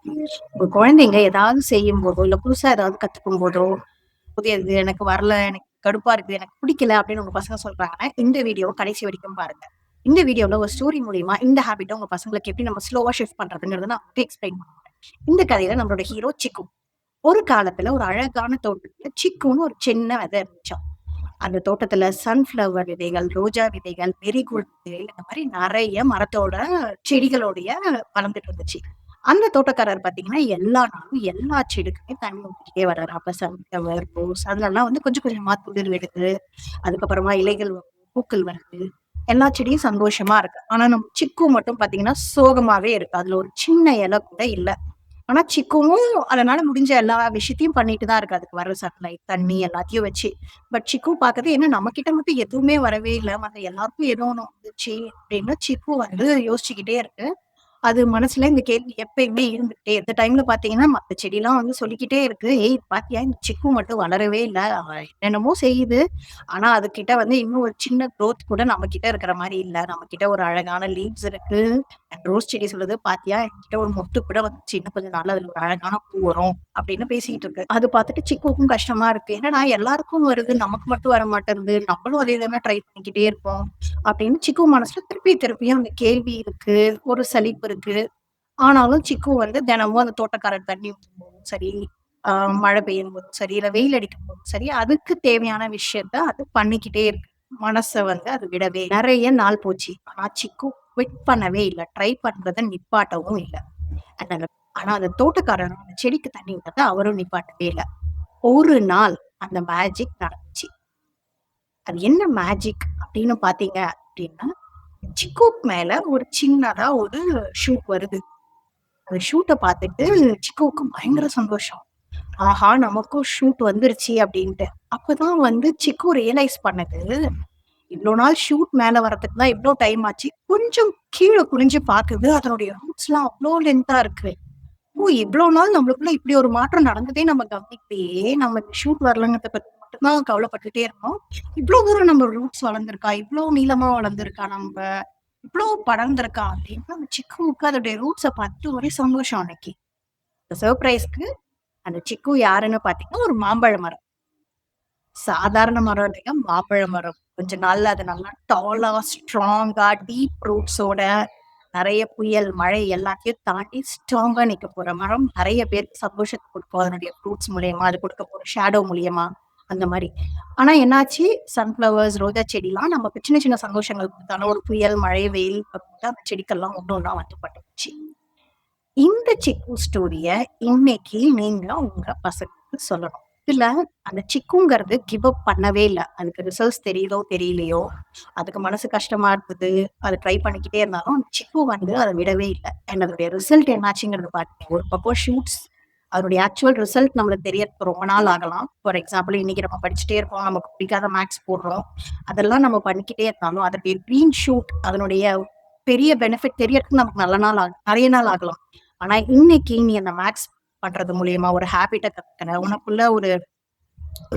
உங்க குழந்தைங்க ஏதாவது செய்யும்போதோ, இல்ல புதுசா ஏதாவது கத்துக்கும் போதோ, புதியது எனக்கு வரல, எனக்கு கடுப்பா இருக்கு, எனக்கு பிடிக்கல அப்படின்னு உங்க பசங்க சொல்றாங்கன்னா, இந்த வீடியோவ கடைசி வரைக்கும் பாருங்க. இந்த வீடியோல ஒரு ஸ்டோரி மூலியமா இந்த ஹேபிட்ட உங்க பசங்களுக்கு எப்படி நம்ம ஸ்லோவா ஷிஃப்ட் பண்றதுங்கிறத நான் உங்களுக்கு எக்ஸ்பிளைன் பண்ணுவேன். இந்த கதையில நம்மளோட ஹீரோ சிக்கு. ஒரு காலத்துல ஒரு அழகான தோட்டத்துல சிக்குன்னு ஒரு சின்ன விதை இருந்துச்சாம். அந்த தோட்டத்துல சன்ஃப்ளவர் விதைகள், ரோஜா விதைகள், மெரிகோல்ட் விதைகள் இந்த மாரி நெறைய மரத்தோட செடிகளோடைய வளர்ந்துட்டு இருந்துச்சு. அந்த தோட்டக்காரர் பார்த்தீங்கன்னா, எல்லா நாளும் எல்லா செடிக்குமே தண்ணி ஊத்திக்கிட்டே வர்றாரு. அப்ப சன்ஃப்ளவர், ரோஸ் அதுலலாம் வந்து கொஞ்சம் கொஞ்சமா துளிர் விடுது. அதுக்கப்புறமா இலைகள் வருது, பூக்கள் வருது. எல்லா செடியும் சந்தோஷமா இருக்கு. ஆனா நம்ம சிக்கு மட்டும் பார்த்தீங்கன்னா, சோகமாவே இருக்கு. அதுல ஒரு சின்ன இலை கூட இல்ல. ஆனா சிக்குவும் அதனால முடிஞ்ச எல்லா விஷயத்தையும் பண்ணிட்டு தான் இருக்கு. அதுக்கு வர சன்லைட், தண்ணி எல்லாத்தையும் வச்சு. பட் சிக்கு பாக்குறது என்ன நம்ம கிட்ட மட்டும் எதுவுமே வரவே இல்ல. மத்த எல்லாருக்கும் ஏதோ ஒண்ணு வந்துச்சு அப்படின்னு சிக்கு வந்து யோசிச்சுக்கிட்டே இருக்கு. அது மனசுல இந்த கேள்வி எப்பயுமே இருந்துகிட்டே இந்த டைம்ல பாத்தீங்கன்னா, மத்த செடிலாம் வந்து சொல்லிக்கிட்டே இருக்கு. "ஏய் பாத்தியா இந்த சிக்கு மட்டும் வளரவே இல்ல. அவ என்னென்னமோ செய்யுது. ஆனா அதுகிட்ட வந்து இன்னும் ஒரு சின்ன குரோத் கூட நம்ம கிட்ட இருக்கிற மாரி இல்ல. நம்ம கிட்ட ஒரு அழகான லீவ்ஸ் இருக்கு. ரோஸ் செடி சொல்லுது, "பாத்தியா என்கிட்ட ஒரு மொட்டு கூட வந்துச்சு. இன்னும் கொஞ்ச நாள்ல அதுல ஒரு அழகான பூ வரும்." அப்படின்னு பேசிட்டு இருக்கு. அது பாத்துட்டு சிக்குவுக்கும் கஷ்டமா இருக்கு. என்னடா எல்லாருக்கும் வருது. நமக்கு மட்டும் வர மாட்டேங்குது. நம்மளும் அதே தானே ட்ரை பண்ணிக்கிட்டே இருக்கோம். அப்படின்னு சிக்கு மனசுல திருப்பியும் அந்த கேள்வி இருக்கு. ஒரு சலிப்பு இருக்கு. ஆனாலும் சிக்கு வந்து தினமும் அந்த தோட்டக்காரர் தண்ணி ஊத்தும்போதும் சரி, மழை பெய்யும்போதும் சரி, இல்ல வெயில் அடிக்கும்போதும் சரி, அதுக்கு தேவையான விஷயத்த அது பண்ணிக்கிட்டே இருக்கு. மனச வந்து அது விடவே நெறைய நாள் போச்சு. ஆனா சிக்கு குவிட் பண்ணவே இல்ல. ட்ரை பண்றத நிப்பாட்டவும் இல்ல. அந்த ஆனா அந்த தோட்டக்காரரும் அந்த செடிக்கு தண்ணி ஊத்தறத அவரும் நிப்பாட்டவே இல்ல. ஒரு நாள் அந்த மேஜிக் நடந்துச்சு. அது என்ன மேஜிக் அப்படின்னு பார்த்தீங்க அப்படின்னா, சிக்குக்கு மேல ஒரு சின்னதா ஒரு ஷூட் வருது. அந்த ஷூட்ட பார்த்துட்டு சிக்குவுக்கு பயங்கர சந்தோஷம். ஆஹா! நமக்கும் ஷூட் வந்துருச்சு அப்டின்ட்டு. அப்பதான் வந்து சிக்கு ரியலைஸ் பண்ணது, இவ்ளோ நாள் ஷூட் மேல வரதுக்கு தான் இவ்ளோ டைம் ஆச்சு. கொஞ்சம் கீழ குனிஞ்சு பாக்குது. அதனுடைய ரூட்ஸ்லாம் அவ்ளோ லென்த்தா இருக்கு. ஓ! இவ்ளோ நாள் நம்மளுக்குள்ள இப்டி ஒரு மாற்றம் நடந்ததே நம்ம கவனிக்கலையே. நம்ம ஷூட் வரலங்கிறத பத்தி மட்டும் தான் கவலைப்பட்டுட்டே இருந்தோம். இவ்ளோ தூரம் நம்ம ரூட்ஸ் வளர்ந்திருக்கா, இவ்ளோ நீளமா வளர்ந்திருக்கா நம்ப, இவ்ளோ படர்ந்திருக்கா அப்டின்னு அந்த சிக்குவுக்கு அதோடைய ரூட்ஸ பார்த்துட்டு ஒரே சந்தோஷம் அன்னைக்கு. இந்த சர்ப்ரைஸ்க்கு அந்த சிக்கு யாருன்னு பார்த்தீங்கன்னா, ஒரு மாம்பழ மரம். சாதாரண மரம் இல்லைங்க, மாம்பழ மரம். கொஞ்ச நாள்ல அது நல்லா டாலா, ஸ்ட்ராங்கா, டீப் ரூட்ஸோட நெறைய புயல், மழை எல்லாத்தையும் தாண்டி ஸ்ட்ராங்கா நிக்க போற மரம். நெறைய பேருக்கு சந்தோஷத்த குடுக்கும். அதனுடைய ஃப்ரூட்ஸ் மூலியமா, அது குடுக்க போற ஷேடோ மூலியமா, அந்த மாரி. ஆனா என்னாச்சு, சன்ஃப்ளவர்ஸ், ரோஜா செடிலாம் நமக்கு சின்ன சின்ன சந்தோஷங்கள் குடுத்தாலும், ஒரு புயல், மழை, வெயில் வரும்போது அந்த செடிக்கெல்லாம் ஒண்ணு ஒண்ணா வந்து பட்டுருச்சு. இந்த சிக்கு ஸ்டோரிய இன்னைக்கு நீங்க உங்க பசங்களுக்கு சொல்லணும். இதுல அந்த சிக்குங்கிறது கிவ் அப் பண்ணவே இல்ல. அதுக்கு ரிசல்ட்ஸ் தெரியுதோ தெரியலையோ, அதுக்கு மனசு கஷ்டமா இருந்தது. அது ட்ரை பண்ணிக்கிட்டே இருந்தாலும், அந்த சிக்கு வந்து அத விடவே இல்ல. அண்ட் அதோடைய ரிசல்ட் என்னாச்சுங்கிறது பாத்தீங்க. ஒரு பக்கம் ஷூட்ஸ் அதனுடைய ஆக்சுவல் ரிசல்ட் நம்மளுக்கு தெரியறதுக்கு ரொம்ப நாள் ஆகலாம். ஃபார் எக்ஸாம்பிள் இன்னைக்கு நம்ம படிச்சுட்டே இருக்கோம். நமக்கு பிடிக்காத மேத்ஸ் போடுறோம். அதெல்லாம் நம்ம பண்ணிக்கிட்டே இருந்தாலும், அதனுடைய கிரீன் ஷூட் அதனுடைய பெரிய பெனிஃபிட் தெரியறதுக்கு நமக்கு நல்ல நாள் ஆகும். நெறைய நாள் ஆகலாம். ஆனா இன்னைக்கு நீ அந்த மேத்ஸ் பண்றது மூலியமா ஒரு ஹேபிட்ட கத்துக்கிற. உனக்குள்ள ஒரு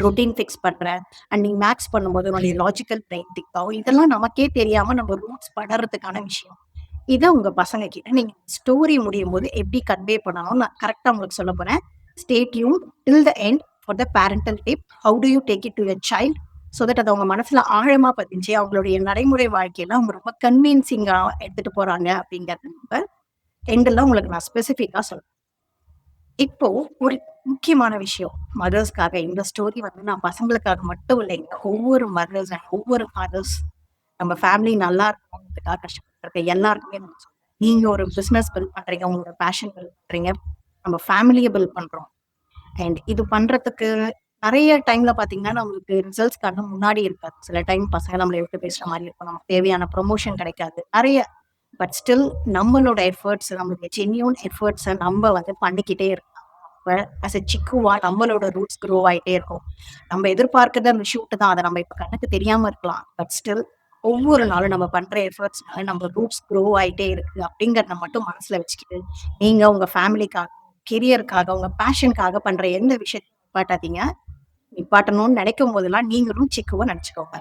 ரொட்டீன் ஃபிக்ஸ் பண்ற. அண்ட் நீ மேத்ஸ் பண்ணும்போது உன்னுடைய லாஜிக்கல் பிரெயின் திங்க் ஆகும். இதெல்லாம் நமக்கே தெரியாம நம்ம ரூட்ஸ் படர்றதுக்கான விஷயம். இத உங்க பசங்க கிட்ட நீங்க ஸ்டோரி முடியும்போது எப்படி கன்வே பண்ணணும் நான் கரெக்ட்டா உங்களுக்கு சொல்லப் போறேன். Stay tune till the end for the parental tip. How do you take it to your child so that அது அவங்க மனசுல ஆழமா பதிஞ்சு அவங்களுடைய நடைமுறை வாழ்க்கையில அவங்க ரொம்ப கன்வின்சிங்கா எடுத்துட்டு போறாங்க அப்படிங்கறது நம்ம எண்டுல உங்களுக்கு நான் ஸ்பெசிஃபிக்கா சொல்றேன். இப்போ ஒரு முக்கியமான விஷயம். மதர்ஸ்க்காக இந்த ஸ்டோரி வந்து நான் பசங்களுக்காக மட்டும் இல்லைங்க. ஒவ்வொரு மதர்ஸ் அண்ட் ஒவ்வொரு ஃபாதர்ஸ் நம்ம ஃபேமிலி நல்லா இருக்கணும்ன்றதுக்காக கஷ்டப்பட்டுருக்க எல்லாருக்குமே நான் சொல்றேன். நீங்க ஒரு பிசினஸ் பில்ட் பண்றீங்க. உங்களோட பேஷன் பில்ட் பண்றீங்க. நம்ம ஃபேமிலிய பில்ட் பண்றோம். அண்ட் இது பண்றதுக்கு நெறைய டைம்ல பார்த்தீங்கன்னா, நம்மளுக்கு ரிசல்ட்ஸ் கண்ணு முன்னாடி இருக்காது. சில டைம் பசங்க நம்மள விட்டு பேசுற மாரி இருக்கும். நமக்கு தேவையான ப்ரமோஷன் கிடைக்காது. நெறைய பட் ஸ்டில் நம்மளோட எஃபோர்ட்ஸ் நம்மளுடைய ஜென்யூன் எஃபோர்ட்ஸ நம்ம வந்து பண்ணிக்கிட்டே இருக்கோம். அப்ப ஆஸ் எ சிக்குவா நம்மளோட ரூட்ஸ் க்ரோ ஆயிட்டே இருக்கும். நம்ம எதிர்பார்க்கிறது அந்த ஷூட் தான். அத நம்ம இப்ப கண்ணுக்கு தெரியாம இருக்கலாம். பட் ஸ்டில் ஒவ்வொரு நாளும் நம்ம பண்ற எஃபோர்ட்ஸ்னால நம்ம ரூட்ஸ் க்ரோ ஆயிட்டே இருக்கு. அப்படிங்கிறத மட்டும் மனசுல வச்சுக்கிட்டு, நீங்க உங்க ஃபேமிலிக்காக, கெரியருக்காக, உங்க பேஷனுக்காக பண்ற எந்த விஷயத்தையும் நிப்பாட்டாதீங்க. நிப்பாட்டணும்னு நினைக்கும் போதெல்லாம் நீங்களும் சிக்குவ நினைச்சுக்கோங்க.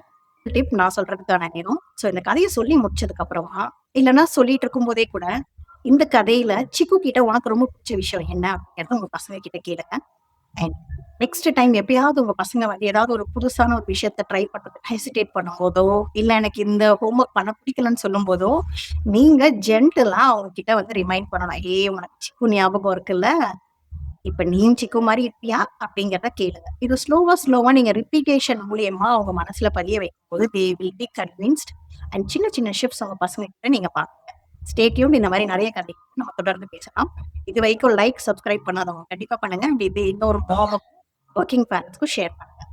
டிப் நான் சொல்றதுக்கான நேரம். சோ இந்த கதைய சொல்லி முடிச்சதுக்கு அப்புறமா, இல்லன்னா சொல்லிட்டு இருக்கும்போதே கூட, இந்த கதையில சிக்கு கிட்ட உனக்கு ரொம்ப பிடிச்ச விஷயம் என்ன அப்படிங்கிறத உங்க பசங்க கிட்ட கேளுங்க. அண்ட் நெக்ஸ்ட் டைம் எப்பயாவது உங்க பசங்க வந்து ஏதாவது ஒரு புதுசான ஒரு விஷயத்த ட்ரை பண்றதுக்கு ஹெசிடேட் பண்ணும்போதோ, இல்ல எனக்கு இந்த ஹோம்வொர்க் பண்ண பிடிக்கலன்னு சொல்லும்போதோ, நீங்க ஜென்டிலா அவங்க கிட்ட வந்து ரிமைண்ட் பண்ணணும். "ஏய் உனக்கு சிக்கு ஞாபகம் இருக்குல்ல? இப்ப நீயும் சிக்கு மாரி இருப்பியா?" அப்படிங்கிறத கேளுங்க. இது ஸ்லோவா நீங்க ரிப்பீட்டேஷன் மூலியமா அவங்க மனசுல பதிய வைக்கும்போது they will be convinced. And சின்ன சின்ன ஷிஃப்ட்ஸ் உங்க பசங்க கிட்ட நீங்க பாருங்க. Stay tuned. இந்த மாரி நெறைய கதை நம்ம தொடர்ந்து பேசலாம். இது வரைக்கும் லைக், சப்ஸ்கிரைப் பண்ணாதவங்க கண்டிப்பா பண்ணுங்க. அண்ட் இது இன்னொரு ஒர்க்கிங் பேரண்ட்ஸ்க்கும் ஷேர் பண்ணுங்க.